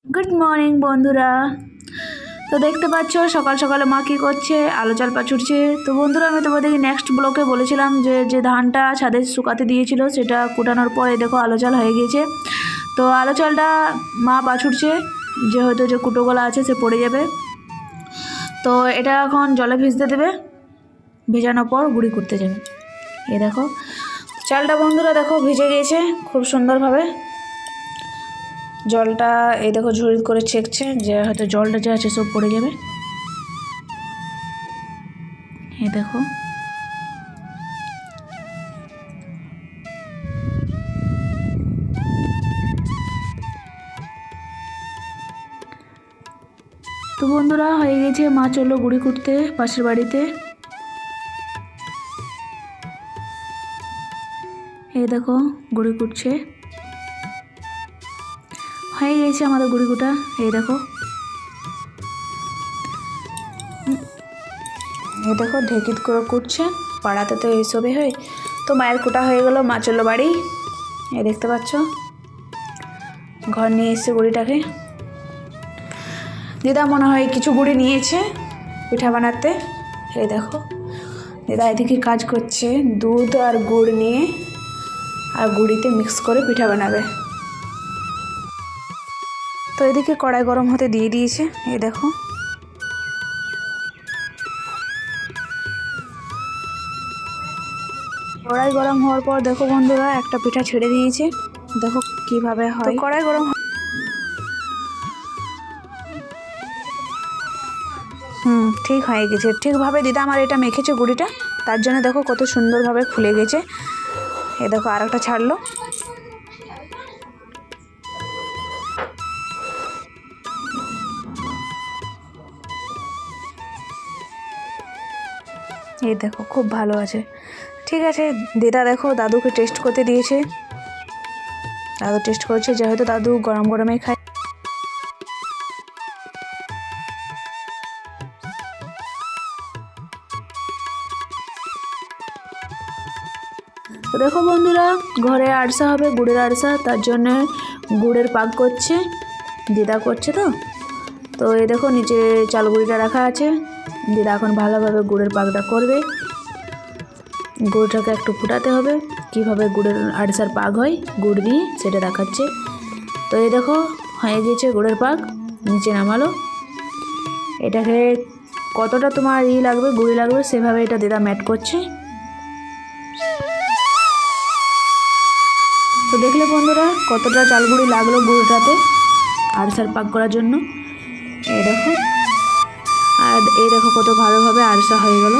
Good morning বন্ধুরা। তো দেখতে পাচ্ছ সকাল সকালে মা কী করছে, আলো চাল পাছুড়ছে। তো বন্ধুরা, আমি তোমাদেরকে নেক্সট ব্লকে বলেছিলাম যে ধানটা ছাদে শুকাতে দিয়েছিল সেটা কুটানোর পর এই দেখো আলো চাল হয়ে গিয়েছে। তো আলো চালটা মা পাছুড়ছে, যে হয়তো যে কুটোগুলো আছে সে পড়ে যাবে। তো এটা এখন জলে ভিজতে দেবে, ভেজানোর পর গুঁড়ি করতে যাবে। এই দেখো চালটা বন্ধুরা দেখো ভিজে গিয়েছে খুব সুন্দরভাবে। জলটা এই দেখো ঝুড়ি করে ছেঁকছে, যে হয়তো জলটা যে আছে সব পড়ে যাবে। এই দেখো তো বন্ধুরা হয়ে গেছে, মা চললো গুঁড়ি করতে পাশের বাড়িতে। এই দেখো গুঁড়ি কুটছে, হয়ে গেছে আমাদের গুঁড়ি কুটা। এই দেখো ঢেকিত করে কুটছে, পাড়াতে তো এইসবই হয়। তো মায়ের কুটা হয়ে গেল, মা চললো বাড়ি। এই দেখতে পাচ্ছ ঘর নিয়ে এসছে গুঁড়িটাকে। দিদা মনে হয় কিছু গুঁড়ি নিয়েছে পিঠা বানাতে। এই দেখো দিদা এদিকে কাজ করছে, দুধ আর গুড় নিয়ে আর গুঁড়িতে মিক্স করে পিঠা বানাবে। তো এদিকে কড়াই গরম হতে দিয়ে দিয়েছে। এই দেখো কড়াই গরম হওয়ার পর দেখো বন্ধুরা একটা পিঠা ছেড়ে দিয়েছে, দেখো কিভাবে হয়। তো কড়াই গরম ঠিক হয়ে গেছে, ঠিকভাবে দিদা আমার এটা মেখেছে গুঁড়িটা, তার জন্য দেখো কত সুন্দরভাবে ফুলে গেছে। এই দেখো আর একটা ছাড়লো। এই দেখো খুব ভালো আছে। ঠিক আছে, দিদা দেখো দাদুকে টেস্ট করতে দিয়েছে, দাদু টেস্ট করছে, যেহেতু দাদু গরম গরমেই খায়। তো দেখো বন্ধুরা, ঘরে আরসা হবে, গুড়ের আরসা, তার জন্য গুড়ের পাক করছে, দিদা করছে। তো এই দেখো নিচে চাল গুঁড়িটা রাখা আছে, দিদা এখন ভালোভাবে গুড়ের পাকটা করবে। গুড়টাকে একটু ফুটাতে হবে, কিভাবে গুড়ের আরসার পাক হয় গুড় দিয়ে সেটা দেখাচ্ছে। তো এই দেখো হয়ে গেছে গুড়ের পাক, নিচে নামালো। এটাকে কতটা তোমার লাগবে, গুঁড়ি লাগবে, সেভাবে এটা দিদা ম্যাট করছে। তো দেখলে বন্ধুরা কতটা চাল গুঁড়ি লাগলো গুড়টাতে আরসার পাক করার জন্য। এই দেখো, আর এই দেখো কত ভালোভাবে আরসা হয়ে গেল।